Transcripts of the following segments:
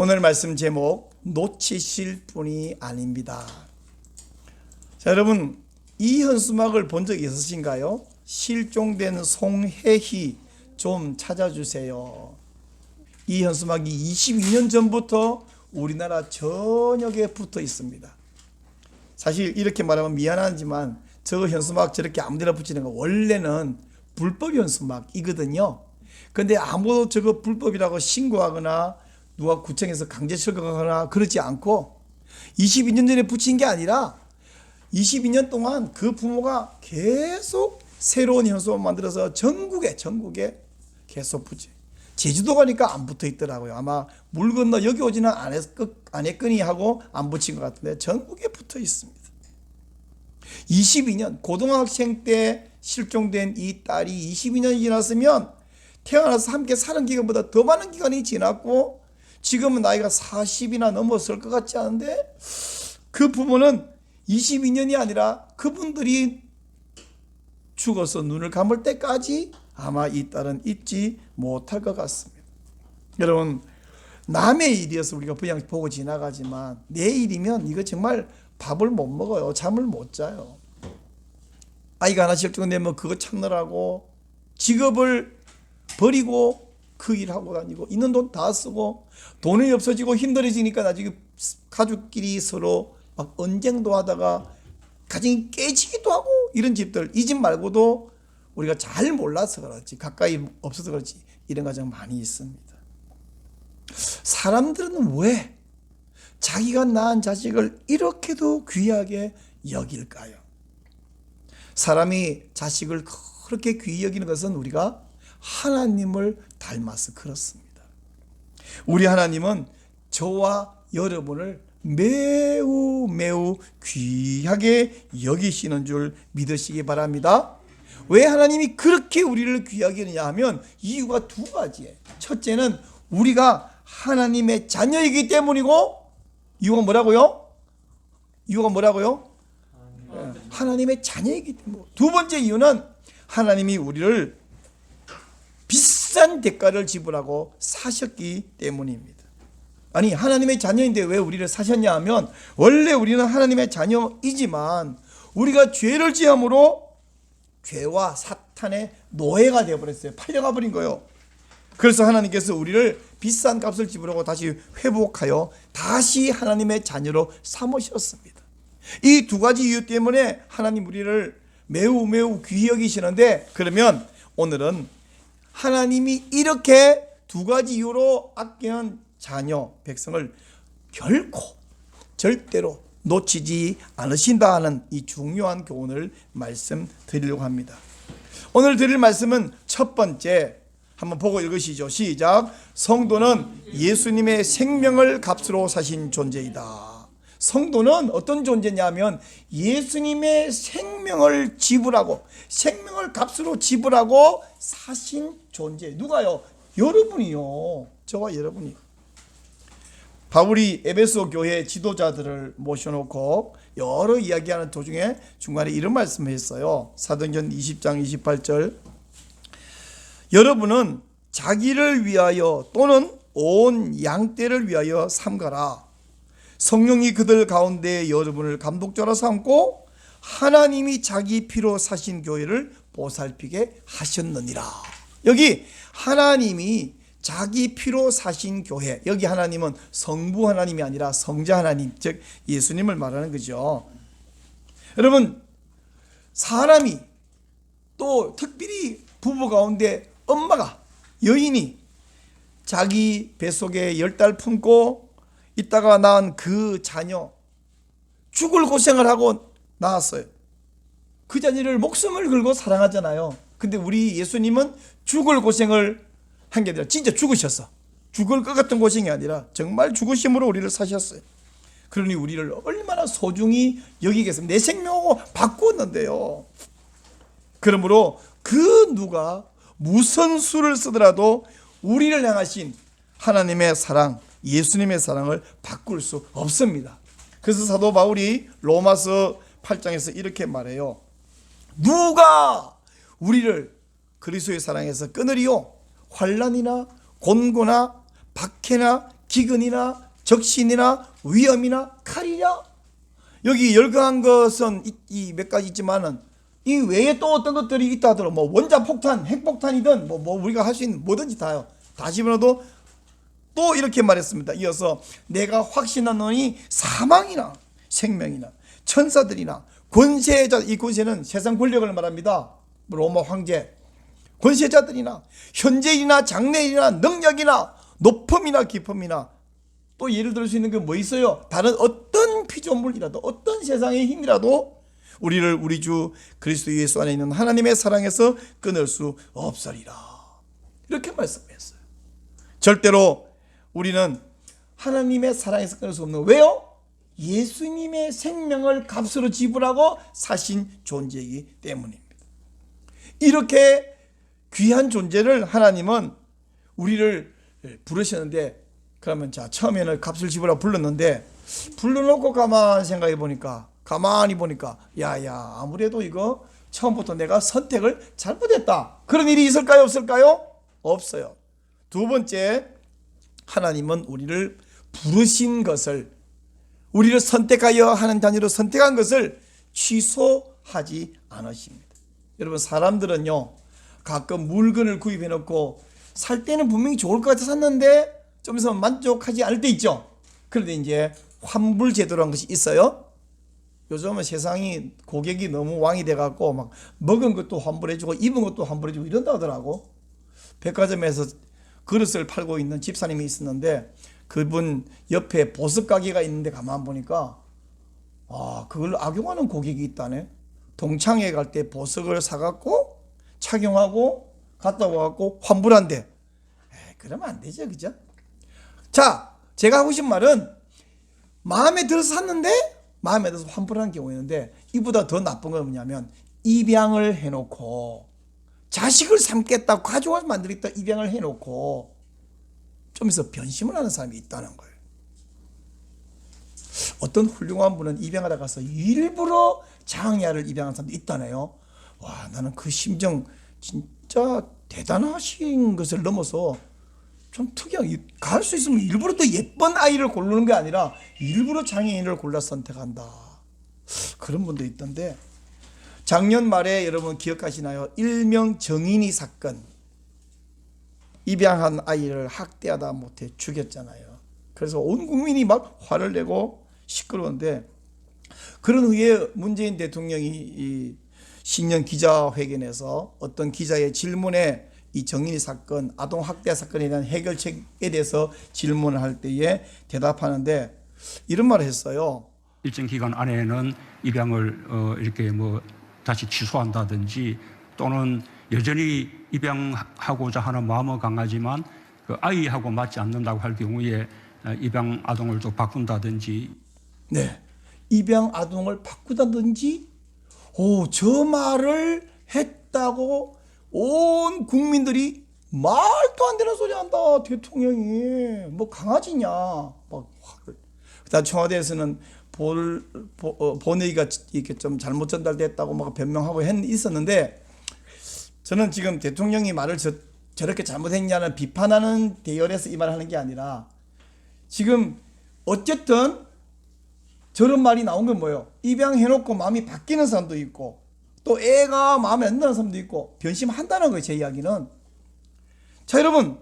오늘 말씀 제목 놓치실 분이 아닙니다. 자, 여러분 이 현수막을 본 적 있으신가요? 실종된 송혜희 좀 찾아주세요. 이 현수막이 22년 전부터 우리나라 전역에 붙어 있습니다. 사실 이렇게 말하면 미안하지만 저 현수막 저렇게 아무데나 붙이는 거 원래는 불법 현수막이거든요. 근데 아무도 저거 불법이라고 신고하거나 누가 구청에서 강제 철거하거나 그러지 않고 22년 전에 붙인 게 아니라 22년 동안 그 부모가 계속 새로운 현수막 만들어서 전국에 계속 붙여. 제주도 가니까 안 붙어 있더라고요. 아마 물 건너 여기 오지는 않았거니 하고 안 붙인 것 같은데 전국에 붙어 있습니다. 22년 고등학생 때 실종된 이 딸이 22년이 지났으면 태어나서 함께 사는 기간보다 더 많은 기간이 지났고 지금은 나이가 40이나 넘었을 것 같지 않은데 그 부모는 22년이 아니라 그분들이 죽어서 눈을 감을 때까지 아마 이 딸은 잊지 못할 것 같습니다. 여러분 남의 일이어서 우리가 그냥 보고 지나가지만 내 일이면 이거 정말 밥을 못 먹어요. 잠을 못 자요. 아이가 하나 실종되면 그거 찾느라고 직업을 버리고 그 일하고 다니고 있는 돈 다 쓰고 돈이 없어지고 힘들어지니까 나중에 가족끼리 서로 막 언쟁도 하다가 가정이 깨지기도 하고 이런 집들, 이 집 말고도 우리가 잘 몰라서 그렇지 가까이 없어서 그렇지 이런 가정 많이 있습니다. 사람들은 왜 자기가 낳은 자식을 이렇게도 귀하게 여길까요? 사람이 자식을 그렇게 귀히 여기는 것은 우리가 하나님을 닮아서 그렇습니다. 우리 하나님은 저와 여러분을 매우 귀하게 여기시는 줄 믿으시기 바랍니다. 왜 하나님이 그렇게 우리를 귀하게 여기느냐 하면 이유가 두 가지예요. 첫째는 우리가 하나님의 자녀이기 때문이고 이유가 뭐라고요? 하나님의 자녀이기 때문이고 두 번째 이유는 하나님이 우리를 비싼 대가를 지불하고 사셨기 때문입니다. 아니 하나님의 자녀인데 왜 우리를 사셨냐 하면 원래 우리는 하나님의 자녀이지만 우리가 죄를 지음으로 죄와 사탄의 노예가 되어버렸어요. 팔려가 버린 거예요. 그래서 하나님께서 우리를 비싼 값을 지불하고 다시 회복하여 다시 하나님의 자녀로 삼으셨습니다. 이 두 가지 이유 때문에 하나님 우리를 매우 귀히 여기시는데 그러면 오늘은 하나님이 이렇게 두 가지 이유로 아끼는 자녀, 백성을 결코 절대로 놓치지 않으신다 하는 이 중요한 교훈을 말씀드리려고 합니다. 오늘 드릴 말씀은 첫 번째 한번 보고 읽으시죠. 시작. 성도는 예수님의 생명을 값으로 사신 존재이다. 성도는 어떤 존재냐면 예수님의 생명을 지불하고 생명을 값으로 지불하고 사신 존재. 누가요? 여러분이요. 저와 여러분이. 바울이 에베소 교회 지도자들을 모셔놓고 여러 이야기하는 도중에 중간에 이런 말씀을 했어요. 사도행전 20장 28절. 여러분은 자기를 위하여 또는 온 양떼를 위하여 삼가라. 성령이 그들 가운데 여러분을 감독자로 삼고 하나님이 자기 피로 사신 교회를 보살피게 하셨느니라. 여기 하나님이 자기 피로 사신 교회, 여기 하나님은 성부 하나님이 아니라 성자 하나님, 즉 예수님을 말하는 거죠. 여러분 사람이 또 특별히 부부 가운데 엄마가 여인이 자기 뱃속에 10달 품고 있다가 낳은 그 자녀 죽을 고생을 하고 낳았어요. 그 자녀를 목숨을 걸고 사랑하잖아요. 근데 우리 예수님은 죽을 고생을 한 게 아니라 진짜 죽으셨어. 죽을 것 같은 고생이 아니라 정말 죽으심으로 우리를 사셨어요. 그러니 우리를 얼마나 소중히 여기겠습니까? 내 생명하고 바꾸었는데요. 그러므로 그 누가 무슨 수를 쓰더라도 우리를 향하신 하나님의 사랑, 예수님의 사랑을 바꿀 수 없습니다. 그래서 사도 바울이 로마서 8장에서 이렇게 말해요. 누가 우리를 그리스도의 사랑에서 끊으리요? 환난이나 곤고나 박해나 기근이나 적신이나 위험이나 칼이냐? 여기 열거한 것은 이 몇 가지 있지만은 이 외에 또 어떤 것들이 있다 하더라도 뭐 원자폭탄, 핵폭탄이든 뭐 우리가 할 수 있는 뭐든지 다요. 다 집어넣어도 또 이렇게 말했습니다. 이어서 내가 확신하노니 사망이나 생명이나 천사들이나 권세자, 이 권세는 세상 권력을 말합니다. 로마 황제, 권세자들이나 현재이나 장래이나 능력이나 높음이나 깊음이나 또 예를 들 수 있는 게 뭐 있어요? 다른 어떤 피조물이라도 어떤 세상의 힘이라도 우리를 우리 주 그리스도 예수 안에 있는 하나님의 사랑에서 끊을 수 없으리라. 이렇게 말씀했어요. 절대로 우리는 하나님의 사랑에서 끊을 수 없는, 왜요? 예수님의 생명을 값으로 지불하고 사신 존재이기 때문입니다. 이렇게 귀한 존재를 하나님은 우리를 부르셨는데, 그러면 자, 처음에는 값을 지불하고 불렀는데 불러놓고 가만히 보니까 야야, 아무래도 이거 처음부터 내가 선택을 잘못했다. 그런 일이 있을까요? 없을까요? 없어요. 두 번째, 하나님은 우리를 부르신 것을, 우리를 선택하여 하는 자녀로 선택한 것을 취소하지 않으십니다. 여러분, 사람들은요 가끔 물건을 구입해 놓고 살 때는 분명히 좋을 것 같아서 샀는데 좀 있으면 만족하지 않을 때 있죠. 그런데 이제 환불 제도라는 것이 있어요. 요즘은 세상이 고객이 너무 왕이 돼갖고 막 먹은 것도 환불해주고 입은 것도 환불해주고 이런다 하더라고. 백화점에서 그릇을 팔고 있는 집사님이 있었는데 그분 옆에 보석 가게가 있는데 가만 보니까 그걸 악용하는 고객이 있다네. 동창회 갈 때 보석을 사갖고 착용하고 갔다 와갖고 환불한대. 그러면 안 되죠, 그죠? 자, 제가 하고 싶은 말은 마음에 들어서 샀는데 마음에 들어서 환불하는 경우가 있는데, 이보다 더 나쁜 건 뭐냐면 입양을 해놓고 자식을 삼겠다고 가족을 만들겠다 입양을 해놓고 좀 있어 변심을 하는 사람이 있다는 거예요. 어떤 훌륭한 분은 입양하다 가서 일부러 장야를 입양한 사람도 있다네요. 와, 나는 그 심정 진짜 대단하신 것을 넘어서 좀 특이하게, 갈 수 있으면 일부러 또 예쁜 아이를 고르는 게 아니라 일부러 장애인을 골라 선택한다. 그런 분도 있던데, 작년 말에 여러분 기억하시나요? 일명 정인이 사건. 입양한 아이를 학대하다 못해 죽였잖아요. 그래서 온 국민이 막 화를 내고 시끄러운데, 그런 후에 문재인 대통령이 이 신년 기자회견에서 어떤 기자의 질문에 이 정인이 사건, 아동 학대 사건에 대한 해결책에 대해서 질문을 할 때에 대답하는데 이런 말을 했어요. 일정 기간 안에는 입양을 이렇게 뭐 다시 취소한다든지, 또는 여전히 입양하고자 하는 마음은 강하지만 그 아이하고 맞지 않는다고 할 경우에 입양 아동을 또 바꾼다든지. 네, 입양 아동을 바꾸다든지. 저 말을 했다고 온 국민들이 말도 안 되는 소리 한다. 대통령이 뭐 강아지냐 막 화를. 그다음 청와대에서는 본회의가 이렇게 좀 잘못 전달됐다고 막 변명하고 있었는데, 저는 지금 대통령이 말을 저렇게 잘못했냐는 비판하는 대열에서 이 말을 하는 게 아니라, 지금 어쨌든 저런 말이 나온 건 뭐예요? 입양해놓고 마음이 바뀌는 사람도 있고 또 애가 마음에 안 드는 사람도 있고 변심한다는 거예요, 제 이야기는. 자, 여러분,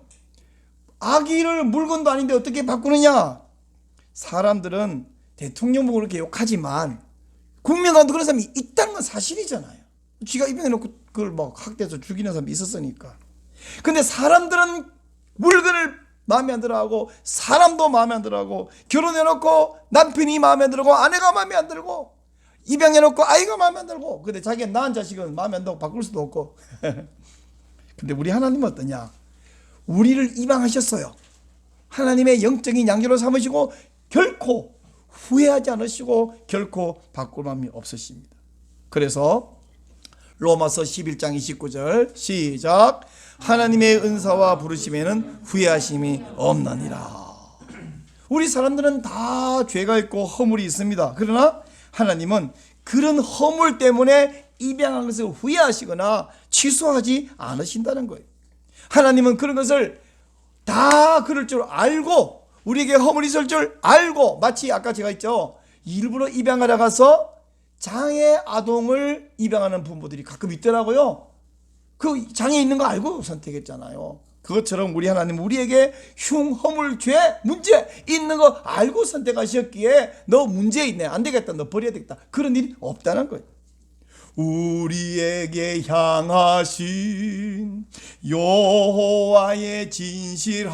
아기를 물건도 아닌데 어떻게 바꾸느냐? 사람들은 대통령 보고 그렇게 욕하지만 국민 가운데 그런 사람이 있다는 건 사실이잖아요. 지가 입양해놓고 그걸 막 학대해서 죽이는 사람이 있었으니까. 근데 사람들은 물건을 마음에 안 들어하고 사람도 마음에 안 들어하고, 결혼해놓고 남편이 마음에 안 들고 아내가 마음에 안 들고 입양해놓고 아이가 마음에 안 들고, 근데 자기가 낳은 자식은 마음에 안 들고 바꿀 수도 없고. 근데 우리 하나님은 어떠냐? 우리를 입양하셨어요. 하나님의 영적인 양자로 삼으시고 결코 후회하지 않으시고 결코 바꿀 마음이 없으십니다. 그래서 로마서 11장 29절 시작. 하나님의 은사와 부르심에는 후회하심이 없느니라. 우리 사람들은 다 죄가 있고 허물이 있습니다. 그러나 하나님은 그런 허물 때문에 입양한 것을 후회하시거나 취소하지 않으신다는 거예요. 하나님은 그런 것을 다 그럴 줄 알고 우리에게 허물 있을 줄 알고, 마치 아까 제가 했죠, 일부러 입양하러 가서 장애 아동을 입양하는 부모들이 가끔 있더라고요. 그 장애 있는 거 알고 선택했잖아요. 그것처럼 우리 하나님 우리에게 흉허물 죄 문제 있는 거 알고 선택하셨기에 너 문제 있네, 안 되겠다, 너 버려야 되겠다, 그런 일이 없다는 거예요. 우리에게 향하신 여호와의 진실하심이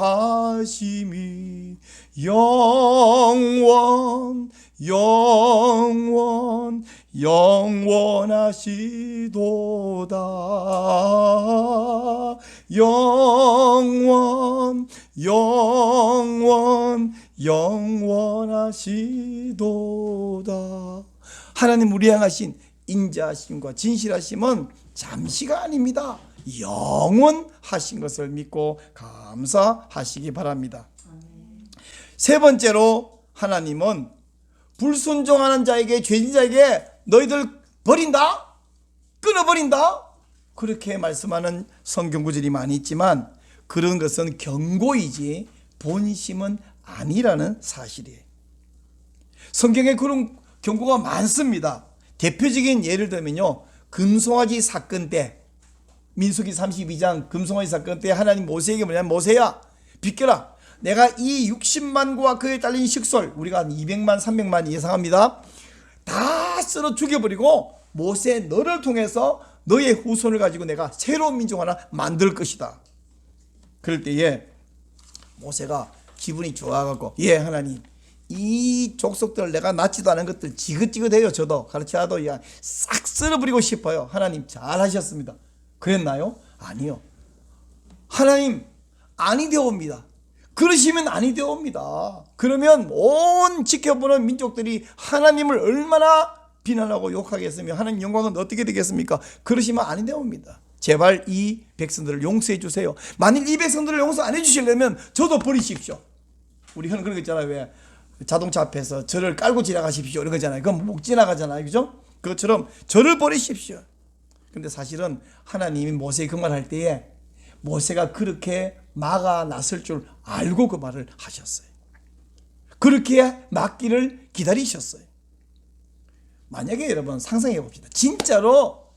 영원하시도다. 영원하시도다. 하나님 우리 향하신 인자하심과 진실하심은 잠시가 아닙니다. 영원하신 것을 믿고 감사하시기 바랍니다. 세 번째로, 하나님은 불순종하는 자에게, 죄진자에게 너희들 버린다, 끊어버린다, 그렇게 말씀하는 성경 구절이 많이 있지만 그런 것은 경고이지 본심은 아니라는 사실이에요. 성경에 그런 경고가 많습니다. 대표적인 예를 들면요, 금송아지 사건 때, 민수기 32장 금송아지 사건 때 하나님 모세에게 뭐냐면, 모세야 비켜라, 내가 이 60만과 그에 딸린 식솔, 우리가 한 200만 300만 예상합니다, 다 쓸어 죽여버리고 모세 너를 통해서 너의 후손을 가지고 내가 새로운 민족 하나 만들 것이다. 그럴 때에 모세가 기분이 좋아가지고, 예 하나님, 이 족속들 내가 낳지도 않은 것들 지긋지긋해요. 저도 가르쳐도 싹 쓸어버리고 싶어요. 하나님 잘하셨습니다. 그랬나요? 아니요. 하나님 아니 되옵니다. 그러시면 아니 되옵니다. 그러면 온 지켜보는 민족들이 하나님을 얼마나 비난하고 욕하겠으며 하나님 영광은 어떻게 되겠습니까? 그러시면 아니 되옵니다. 제발 이 백성들을 용서해 주세요. 만일 이 백성들을 용서 안 해주시려면 저도 버리십시오. 우리 형 그런 거 있잖아요. 왜 자동차 앞에서 저를 깔고 지나가십시오 이런 거잖아요. 그건 못 지나가잖아요. 그죠? 그것처럼 저를 버리십시오. 근데 사실은 하나님이 모세에 그 말 할 때에 모세가 그렇게 막아 나설 줄 알고 그 말을 하셨어요. 그렇게 막기를 기다리셨어요. 만약에 여러분 상상해 봅시다. 진짜로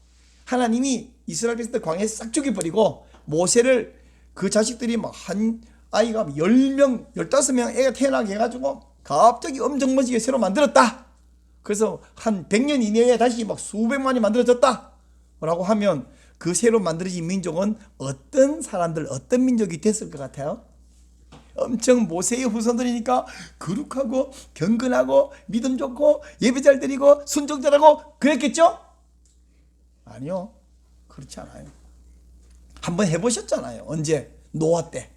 하나님이 이스라엘 백성들 광야에 싹 죽여버리고 모세를, 그 자식들이 막 한 아이가 10명, 15명 애가 태어나게 해가지고 갑자기 엄청 멋지게 새로 만들었다. 그래서 한 100년 이내에 다시 막 수백만이 만들어졌다 라고 하면 그 새로 만들어진 민족은 어떤 사람들, 어떤 민족이 됐을 것 같아요? 엄청 모세의 후손들이니까 거룩하고 경건하고 믿음 좋고 예배 잘 드리고 순종 잘하고 그랬겠죠? 아니요, 그렇지 않아요. 한번 해보셨잖아요. 언제? 노아 때.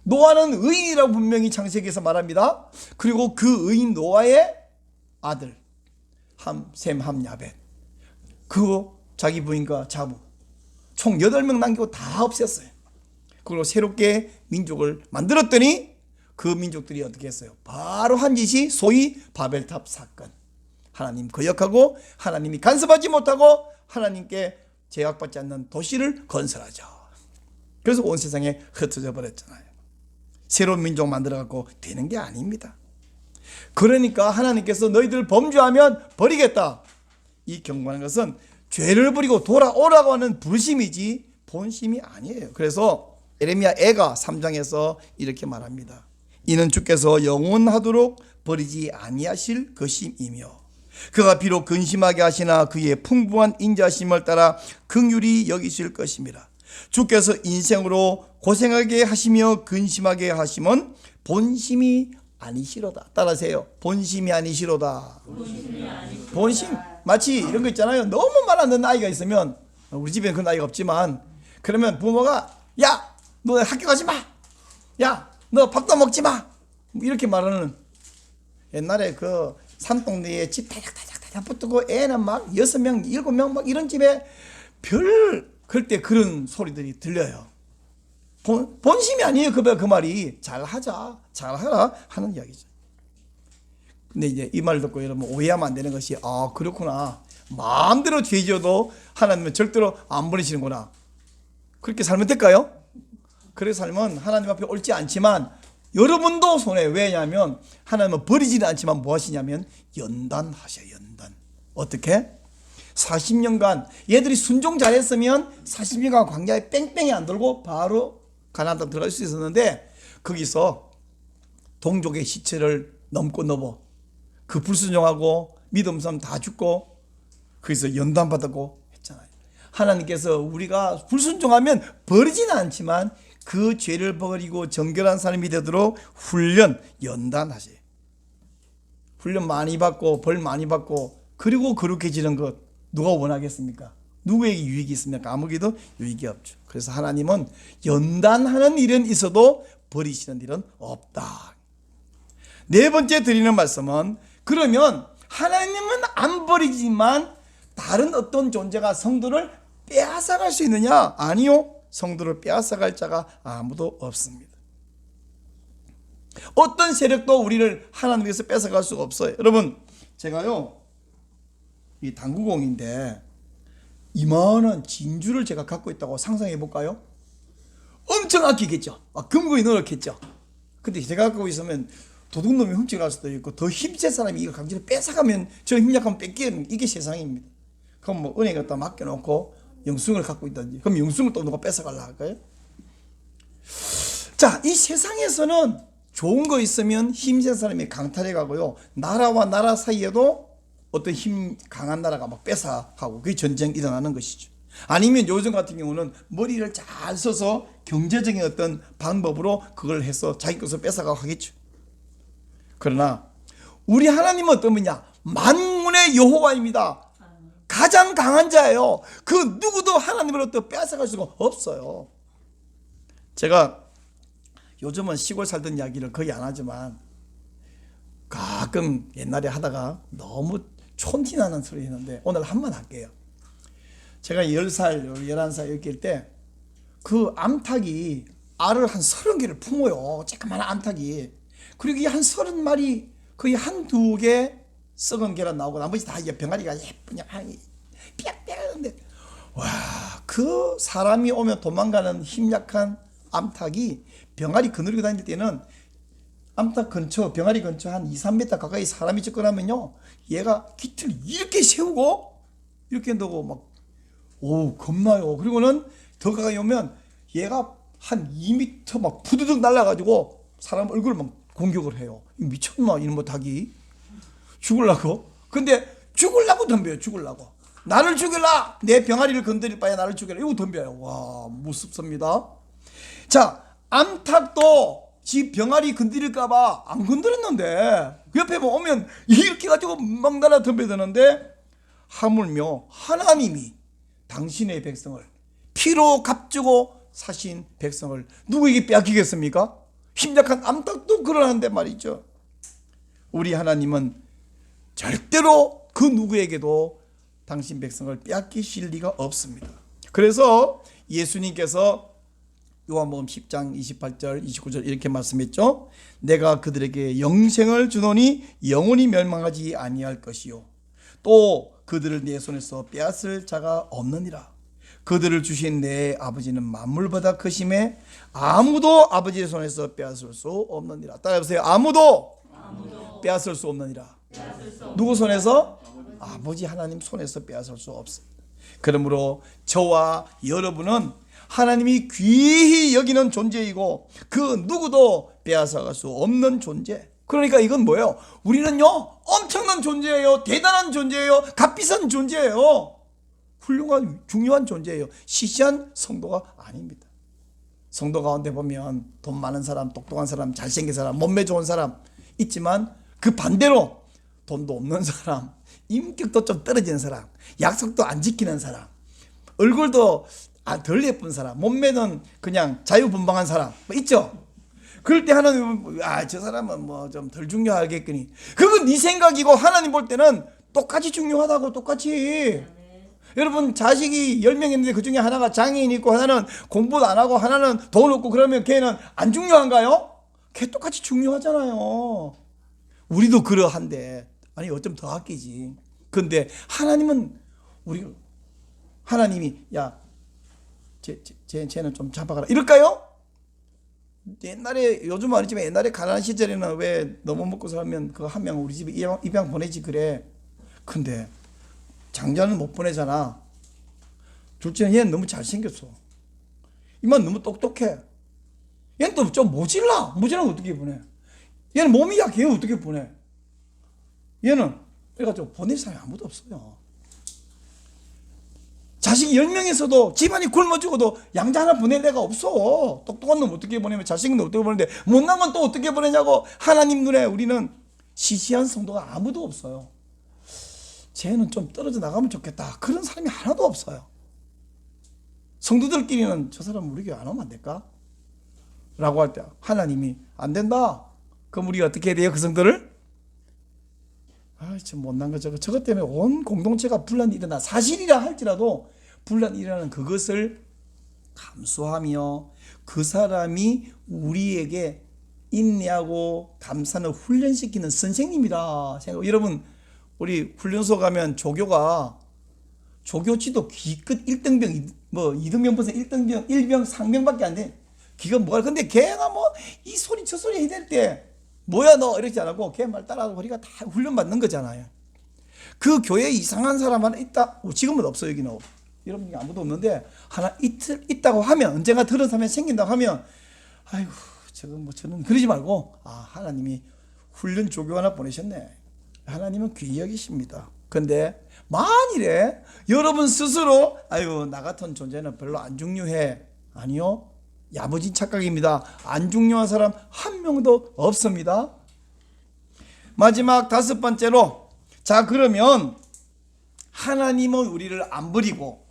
노아는 의인이라고 분명히 창세기에서 말합니다. 그리고 그 의인 노아의 아들 함, 셈, 함, 야벳, 그 자기 부인과 자부 총 8명 남기고 다 없앴어요. 그리고 새롭게 민족을 만들었더니 그 민족들이 어떻게 했어요? 바로 한 짓이 소위 바벨탑 사건. 하나님 거역하고 하나님이 간섭하지 못하고 하나님께 제약받지 않는 도시를 건설하자. 그래서 온 세상에 흩어져 버렸잖아요. 새로운 민족 만들어갖고 되는 게 아닙니다. 그러니까 하나님께서 너희들 범죄하면 버리겠다, 이 경고하는 것은 죄를 버리고 돌아오라고 하는 부르심이지 본심이 아니에요. 그래서 에레미야 애가 3장에서 이렇게 말합니다. 이는 주께서 영원하도록 버리지 아니하실 것임이며 그가 비록 근심하게 하시나 그의 풍부한 인자심을 따라 긍휼히 여기실 것임이라. 주께서 인생으로 고생하게 하시며 근심하게 하심은 본심이 아니시로다. 따라하세요. 본심이 아니시로다. 본심. 마치 이런 거 있잖아요. 너무 말 안 듣는 아이가 있으면, 우리 집에는 그런 아이가 없지만, 그러면 부모가 야, 너 학교 가지 마. 야, 너 밥도 먹지 마. 이렇게 말하는, 옛날에 그 산동네에 집 다닥다닥 붙고 애는 막 6명, 7명 막 이런 집에 그럴 때 그런 소리들이 들려요. 본심이 아니에요. 그 말이. 잘하자, 잘하라 하는 이야기죠. 근데 이제 이 말 듣고 여러분 오해하면 안 되는 것이, 아 그렇구나, 마음대로 죄 지어도 하나님은 절대로 안 버리시는구나, 그렇게 살면 될까요? 그렇게 살면 하나님 앞에 옳지 않지만 여러분도 손해요. 왜냐하면 하나님은 버리지는 않지만 뭐 하시냐면 연단하셔요. 연단. 어떻게? 40년간 얘들이 순종 잘했으면 40년간 광야에 뺑뺑이 안 돌고 바로 가나안 땅 들어갈 수 있었는데, 거기서 동족의 시체를 넘고 넘어 그 불순종하고 믿음 없으면 다 죽고 거기서 연단받았고 했잖아요. 하나님께서 우리가 불순종하면 버리지는 않지만 그 죄를 버리고 정결한 삶이 되도록 훈련, 연단하세요. 훈련 많이 받고 벌 많이 받고 그리고 거룩해지는 것 누가 원하겠습니까? 누구에게 유익이 있습니까? 아무에게도 유익이 없죠. 그래서 하나님은 연단하는 일은 있어도 버리시는 일은 없다. 네 번째 드리는 말씀은, 그러면 하나님은 안 버리지만 다른 어떤 존재가 성도를 빼앗아갈 수 있느냐? 아니요. 성도를 빼앗아갈 자가 아무도 없습니다. 어떤 세력도 우리를 하나님께서 뺏어갈 수가 없어요. 여러분, 제가요 이 당구공인데 이만한 진주를 제가 갖고 있다고 상상해 볼까요? 엄청 아끼겠죠. 금고에 넣었겠죠. 근데 제가 갖고 있으면 도둑놈이 훔쳐갈 수도 있고 더 힘센 사람이 이거 강제로 뺏어가면 저 힘약하면 뺏기는, 이게 세상입니다. 그럼 뭐 은행 갖다 맡겨놓고 영수증을 갖고 있든지, 그럼 영수증을 또 누가 뺏어갈라 할까요? 자, 이 세상에서는 좋은 거 있으면 힘센 사람이 강탈해 가고요, 나라와 나라 사이에도 어떤 힘 강한 나라가 막 뺏어가고 그게 전쟁이 일어나는 것이죠. 아니면 요즘 같은 경우는 머리를 잘 써서 경제적인 어떤 방법으로 그걸 해서 자기 것을 뺏어가고 하겠죠. 그러나 우리 하나님은 어떤 분이냐? 만군의 여호와입니다. 가장 강한 자예요. 그 누구도 하나님으로부터 뺏어갈 수가 없어요. 제가 요즘은 시골 살던 이야기를 거의 안 하지만 가끔 옛날에 하다가 너무 촌티나는 소리 했는데 오늘 한번 할게요. 제가 10살, 11살 이렇게 때 그 암탉이 알을 한 30개를 품어요. 조그마한 암탉이. 그리고 이 한 30마리 거의 한두 개 썩은 계란 나오고 나머지 다 병아리가 예쁘냐 삐약삐약한데, 와, 그 사람이 오면 도망가는 힘약한 암탉이 병아리 거느리고 다닐 때는 암탉 근처, 병아리 근처 한 2, 3m 가까이 사람이 접근하면요, 얘가 깃을 이렇게 세우고 이렇게 넣고 막, 오, 겁나요. 그리고는 더 가까이 오면 얘가 한 2m 막 부드득 날아가지고 사람 얼굴을 막 공격을 해요. 미쳤나 이놈의 닭이. 죽을라고? 근데 죽을라고 덤벼요. 죽을라고. 나를 죽일라. 내 병아리를 건드릴 바에 나를 죽여라. 이거 덤벼요. 와, 무섭습니다. 자, 암탉도 지 병아리 건드릴까봐 안 건드렸는데 옆에 뭐 오면 이렇게 가지고 막 날아 덤벼드는데, 하물며 하나님이 당신의 백성을 피로 값주고 사신 백성을 누구에게 빼앗기겠습니까? 힘약한 암탉도 그러는데 말이죠. 우리 하나님은 절대로 그 누구에게도 당신 백성을 빼앗기실 리가 없습니다. 그래서 예수님께서 요한복음 10장 28절 29절 이렇게 말씀했죠. 내가 그들에게 영생을 주노니 영원히 멸망하지 아니할 것이요 또 그들을 내 손에서 빼앗을 자가 없느니라. 그들을 주신 내 아버지는 만물보다 크심에 아무도 아버지의 손에서 빼앗을 수 없느니라. 따라해보세요. 아무도 빼앗을 수 없느니라. 누구 손에서? 아버지 하나님 손에서 빼앗을 수 없습니다. 그러므로 저와 여러분은 하나님이 귀히 여기는 존재이고 그 누구도 빼앗아갈 수 없는 존재. 그러니까 이건 뭐예요? 우리는요 엄청난 존재예요. 대단한 존재예요. 값비싼 존재예요. 훌륭한 중요한 존재예요. 시시한 성도가 아닙니다. 성도 가운데 보면 돈 많은 사람, 똑똑한 사람, 잘생긴 사람, 몸매 좋은 사람 있지만 그 반대로 돈도 없는 사람, 인격도 좀 떨어지는 사람, 약속도 안 지키는 사람, 얼굴도 덜 예쁜 사람, 몸매는 그냥 자유분방한 사람 뭐 있죠. 그럴 때 하나님은 저 사람은 뭐 좀 덜 중요하겠거니. 그건 네 생각이고 하나님 볼 때는 똑같이 중요하다고. 똑같이. 여러분 자식이 10명 있는데 그 중에 하나가 장애인 있고 하나는 공부도 안 하고 하나는 돈 없고 그러면 걔는 안 중요한가요? 걔 똑같이 중요하잖아요. 우리도 그러한데 아니 어쩜 더 아끼지. 근데 하나님은 하나님이 야 쟤는 좀 잡아가라 이럴까요? 옛날에 요즘 아니지만 옛날에 가난한 시절에는 왜 너무 먹고 살면 그 한 명 우리 집에 입양 보내지 그래. 근데 장자는 못 보내잖아. 둘째는 얘는 너무 잘생겼어. 이만 너무 똑똑해. 얘는 또 좀 모질라면 어떻게 보내? 얘는 몸이 약해. 얘는 어떻게 보내? 얘는 그래가지고 보낼 사람이 아무도 없어요. 자식이 10명에서도 집안이 굶어 죽어도 양자 하나 보낼 애가 없어. 똑똑한 놈 어떻게 보내면 잘생긴 놈 어떻게 보내는데 못난 건 또 어떻게 보내냐고. 하나님 눈에 우리는 시시한 성도가 아무도 없어요. 쟤는 좀 떨어져 나가면 좋겠다. 그런 사람이 하나도 없어요. 성도들끼리는 저 사람 우리 교회 안 오면 안 될까? 라고 할 때 하나님이 안 된다. 그럼 우리가 어떻게 해야 돼요? 그 성도를? 참 못난 거 저것 때문에 온 공동체가 분란이 일어나. 사실이라 할지라도 분란이 일어나는 그것을 감수하며 그 사람이 우리에게 인내하고 감사를 훈련시키는 선생님이다. 여러분 우리 훈련소 가면 조교치도 기껏 1등병 뭐 2등병 벌써 1등병 1병 상병밖에 안 돼. 기가 뭐가. 근데 걔가 뭐 이 소리 저 소리 해야 될 때 뭐야 너 이렇게 안 하고 걔 말 따라하고 우리가 다 훈련 받는 거잖아요. 그 교회에 이상한 사람 하나 있다. 지금은 없어요. 여기는 여러분이 아무도 없는데 하나 있다고 하면 언젠가 들은 사람이 생긴다고 하면 아이고 저는 그러지 말고 하나님이 훈련 조교 하나 보내셨네. 하나님은 귀히 여기십니다. 근데 만일에 여러분 스스로 나 같은 존재는 별로 안 중요해. 아니요. 야무진 착각입니다. 안 중요한 사람 한 명도 없습니다. 마지막 5번째로, 자 그러면 하나님은 우리를 안 버리고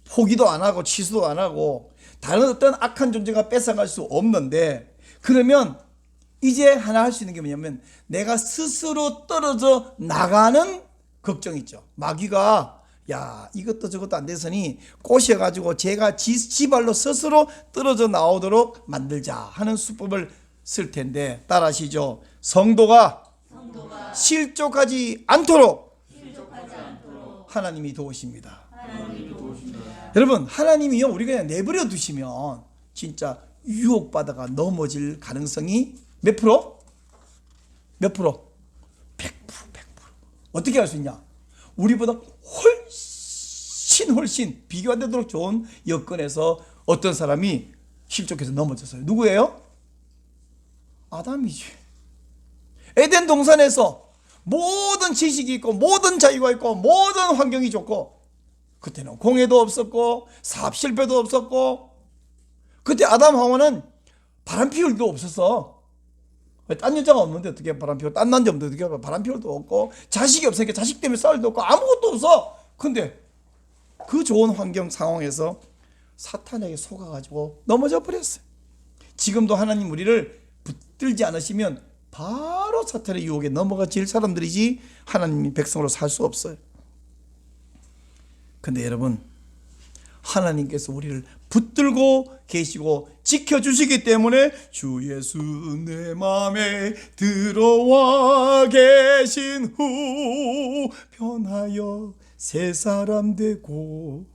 포기도 안 하고 취소도 안 하고 다른 어떤 악한 존재가 뺏어갈 수 없는데, 그러면 이제 하나 할 수 있는 게 뭐냐면 내가 스스로 떨어져 나가는 걱정이 있죠. 마귀가 이것도 저것도 안 됐으니 꼬셔가지고 제가 지 발로 스스로 떨어져 나오도록 만들자 하는 수법을 쓸 텐데 따라하시죠. 성도가 실족하지 않도록 하나님이 도우십니다. 여러분 하나님이요 우리가 그냥 내버려 두시면 진짜 유혹받아가 넘어질 가능성이 몇 프로? 몇 프로? 100%. 어떻게 할 수 있냐? 우리보다 훨씬 비교 안 되도록 좋은 여건에서 어떤 사람이 실족해서 넘어졌어요. 누구예요? 아담이지. 에덴 동산에서 모든 지식이 있고 모든 자유가 있고 모든 환경이 좋고, 그때는 공해도 없었고 사업 실패도 없었고, 그때 아담 하와는 바람 피울 일도 없었어. 딴 여자가 없는데 어떻게 바람 피워? 딴 남자 없는데 어떻게 바람 피울 일도 없고, 자식이 없으니까 자식 때문에 싸울 일도 없고 아무것도 없어. 근데 그 좋은 환경 상황에서 사탄에게 속아가지고 넘어져 버렸어요. 지금도 하나님 우리를 붙들지 않으시면 바로 사탄의 유혹에 넘어가질 사람들이지 하나님이 백성으로 살 수 없어요. 근데 여러분 하나님께서 우리를 붙들고 계시고 지켜주시기 때문에 주 예수 내 맘에 들어와 계신 후 변하여 새 사람 되고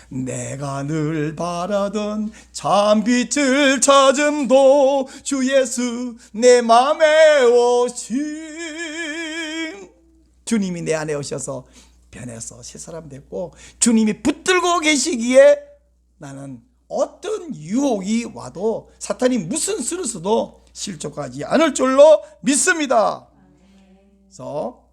내가 늘 바라던 참 빛을 찾음도 주 예수 내 맘에 오심. 주님이 내 안에 오셔서 변해서 새 사람 됐고 주님이 붙들고 계시기에 나는 어떤 유혹이 와도 사탄이 무슨 수를 써도 실족하지 않을 줄로 믿습니다. 그래서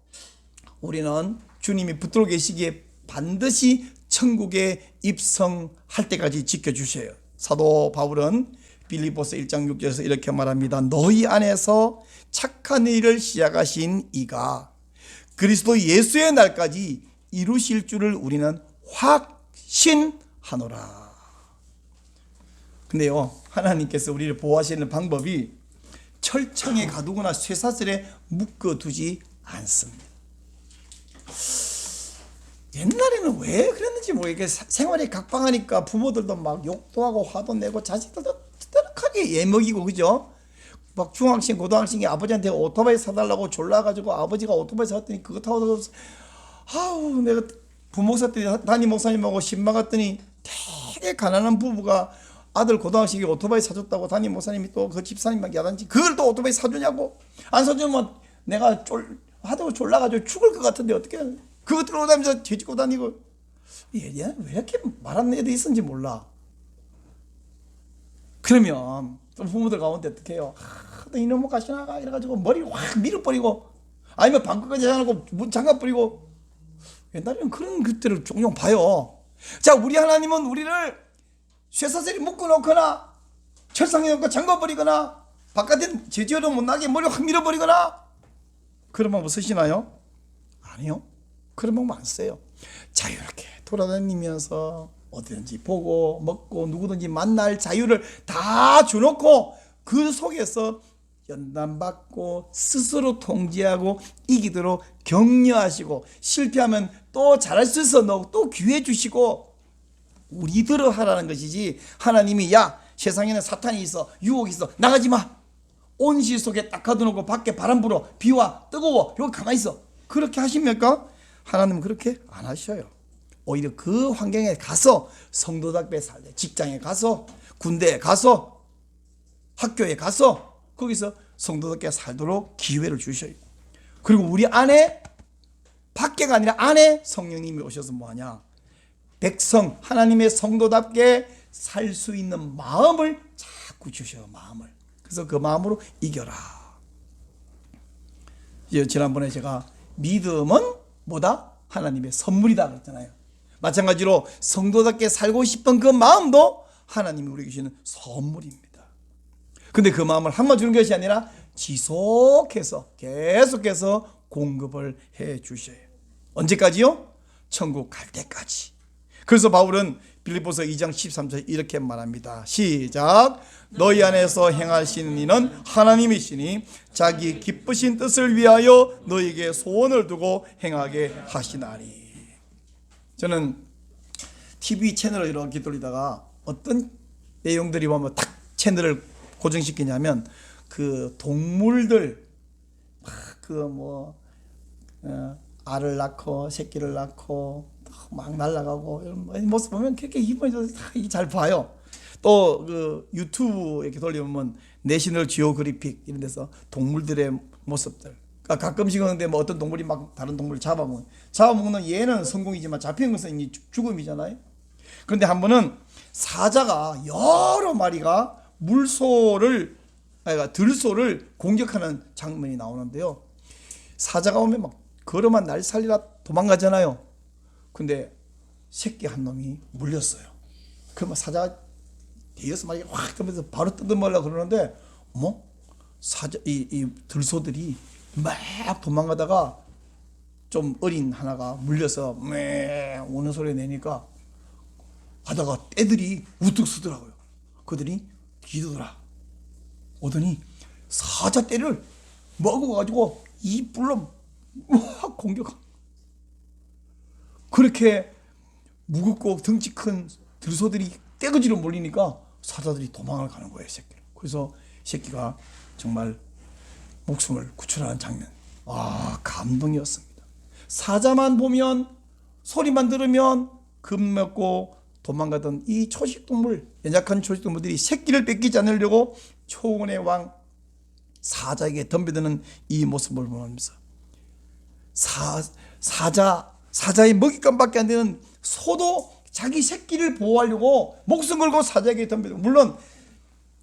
우리는 주님이 붙들고 계시기에 반드시 천국에 입성할 때까지 지켜주셔요. 사도 바울은 빌립보서 1장 6절에서 이렇게 말합니다. 너희 안에서 착한 일을 시작하신 이가 그리스도 예수의 날까지 이루실 줄을 우리는 확신하노라. 근데요 하나님께서 우리를 보호하시는 방법이 철창에 가두거나 쇠사슬에 묶어두지 않습니다. 옛날에는 왜 그랬는지 모르겠어요. 생활이 각박하니까 부모들도 막 욕도 하고 화도 내고 자식들도 뜨덕하게 예먹이고 그죠? 막 중학생 고등학생이 아버지한테 오토바이 사달라고 졸라가지고 아버지가 오토바이 샀더니 그거 타고 내가 부목사 때 담임 목사님하고 신방 갔더니 되게 가난한 부부가 아들 고등학생이 오토바이 사줬다고 담임 목사님이 또 그 집사님만 야단치 그걸 또 오토바이 사주냐고. 안 사주면 내가 하다고 졸라가지고 죽을 것 같은데 어떻게 그것 들고 다니면서 뒤집고 다니고. 얘는 왜 이렇게 말하는 애들이 있었는지 몰라. 그러면 또 부모들 가운데 어떻게 해요? 너 이놈의 가시나가 이래가지고 머리 확 밀어버리고 아니면 방구까지 해놓고 문 잠가버리고. 옛날에는 그런 것들을 종종 봐요. 자, 우리 하나님은 우리를 쇠사슬이 묶어놓거나 철상에 놓고 잠가버리거나 바깥에 제지어도 못나게 머리 확 밀어버리거나 그런 방법 쓰시나요? 아니요. 그런 방법 안 써요. 자유롭게 돌아다니면서 어디든지 보고 먹고 누구든지 만날 자유를 다 주놓고 그 속에서 연단받고 스스로 통제하고 이기도록 격려하시고 실패하면 또 잘할 수 있어 또 기회 주시고 우리들을 하라는 것이지. 하나님이 야 세상에는 사탄이 있어 유혹이 있어 나가지 마. 온실 속에 딱 가둬놓고 밖에 바람 불어 비와 뜨거워 여기 가만히 있어 그렇게 하십니까? 하나님은 그렇게 안 하셔요. 오히려 그 환경에 가서 성도답게 살래. 직장에 가서 군대에 가서 학교에 가서 거기서 성도답게 살도록 기회를 주셔요. 그리고 우리 안에 밖에가 아니라 안에 성령님이 오셔서 뭐하냐, 백성 하나님의 성도답게 살 수 있는 마음을 자꾸 주셔요. 마음을. 그래서 그 마음으로 이겨라. 지난번에 제가 믿음은 뭐다? 하나님의 선물이다 그랬잖아요. 마찬가지로 성도답게 살고 싶은 그 마음도 하나님이 우리에게 주시는 선물입니다. 근데 그 마음을 한번 주는 것이 아니라 지속해서 계속해서 공급을 해 주셔요. 언제까지요? 천국 갈 때까지. 그래서 바울은 빌립보서 2장 13절 이렇게 말합니다. 시작. 너희 안에서 행하시는 이는 하나님이시니 자기 기쁘신 뜻을 위하여 너희에게 소원을 두고 행하게 하시나니. 저는 TV 채널을 이렇게 돌리다가 어떤 내용들이 보면 딱 채널을 고정시키냐면 그 동물들 알을 낳고 새끼를 낳고 막 날아가고 이런 모습 보면 그렇게 기분이 잘 봐요. 또 그 유튜브 이렇게 돌리면 내셔널 지오그래픽 이런 데서 동물들의 모습들. 그러니까 가끔씩은 근데 뭐 어떤 동물이 막 다른 동물을 잡아먹는 얘는 성공이지만 잡히는 것은 이 죽음이잖아요. 그런데 한 번은 사자가 여러 마리가 들소를 공격하는 장면이 나오는데요. 사자가 오면 막 걸어만 날 살리라 도망가잖아요. 근데 새끼 한 놈이 물렸어요. 그러면 사자가 대여섯 마리가 확 뜨면서 바로 뜯어먹으려고 그러는데 이 들소들이 막 도망가다가 좀 어린 하나가 물려서 매 우는 소리 내니까 하다가 떼들이 우뚝 서더라고요. 그들이 뒤돌아 오더니 사자 떼를 먹어가지고 이 뿔로 막 공격하. 그렇게 무겁고 덩치 큰 들소들이 떼거지로 몰리니까 사자들이 도망을 가는 거예요. 새끼. 그래서 새끼가 정말 목숨을 구출하는 장면. 감동이었습니다. 사자만 보면 소리만 들으면 겁먹고 도망가던 이 초식동물, 연약한 초식동물들이 새끼를 뺏기지 않으려고 초원의 왕 사자에게 덤벼드는 이 모습을 보면서 사자의 먹잇감밖에 안 되는 소도 자기 새끼를 보호하려고 목숨 걸고 사자에게 덤벼들고, 물론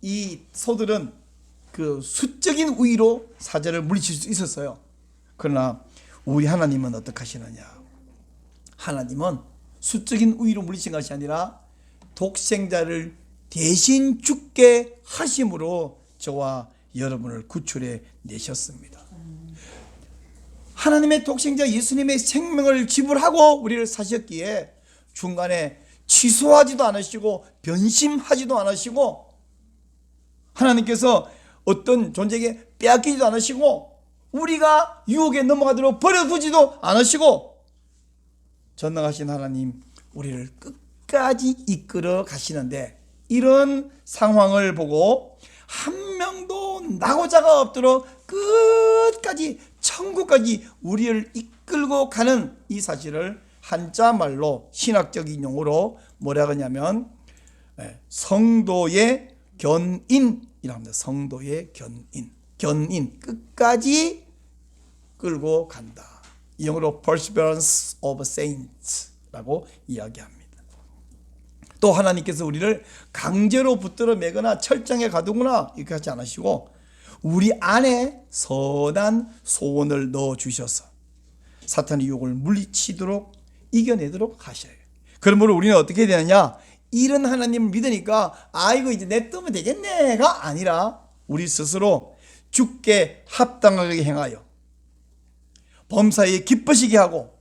이 소들은 그 수적인 우위로 사자를 물리칠 수 있었어요. 그러나 우리 하나님은 어떻게 하시느냐? 하나님은 수적인 우위로 물리친 것이 아니라 독생자를 대신 죽게 하심으로 저와 여러분을 구출해 내셨습니다. 하나님의 독생자 예수님의 생명을 지불하고 우리를 사셨기에 중간에 취소하지도 않으시고 변심하지도 않으시고 하나님께서 어떤 존재에게 빼앗기지도 않으시고 우리가 유혹에 넘어가도록 버려두지도 않으시고 전능하신 하나님 우리를 끝까지 이끌어 가시는데, 이런 상황을 보고 한 명도 낙오자가 없도록 끝까지 천국까지 우리를 이끌고 가는 이 사실을 한자 말로 신학적인 용어로 뭐라 하냐면 성도의 견인이라 합니다. 성도의 견인 끝까지 끌고 간다. 이 영어로 perseverance of saints라고 이야기합니다. 또 하나님께서 우리를 강제로 붙들어 매거나 철장에 가두거나 이렇게 하지 않으시고 우리 안에 선한 소원을 넣어 주셔서 사탄의 유혹을 물리치도록 이겨내도록 하셔요. 그러므로 우리는 어떻게 되느냐? 이런 하나님을 믿으니까 아이고 이제 냅두면 되겠네가 아니라 우리 스스로 주께 합당하게 행하여 범사에 기쁘시게 하고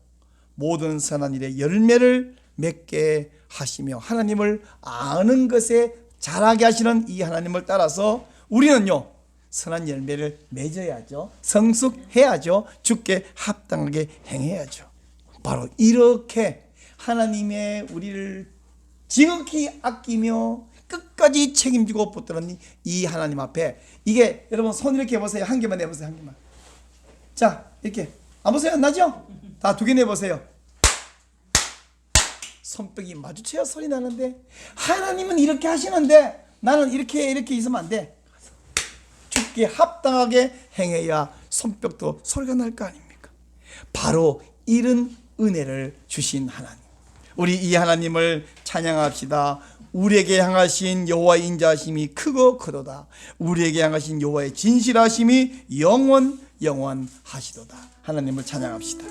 모든 선한 일의 열매를 맺게 하시며 하나님을 아는 것에 자라게 하시는 이 하나님을 따라서 우리는요 선한 열매를 맺어야죠. 성숙해야죠. 주께 합당하게 행해야죠. 바로 이렇게 하나님의 우리를 지극히 아끼며 끝까지 책임지고 붙들은 이 하나님 앞에 이게 여러분 손 이렇게 해보세요. 한 개만 내보세요. 한 개만. 자 이렇게 안 보세요? 안 나죠? 다 두 개 내보세요. 손뼉이 마주쳐야 소리 나는데 하나님은 이렇게 하시는데 나는 이렇게 있으면 안 돼. 주께 합당하게 행해야 손뼉도 소리가 날 거 아닙니까? 바로 이런 은혜를 주신 하나님. 우리 이 하나님을 찬양합시다. 우리에게 향하신 여호와의 인자하심이 크고 크도다. 우리에게 향하신 여호와의 진실하심이 영원하시도다. 하나님을 찬양합시다.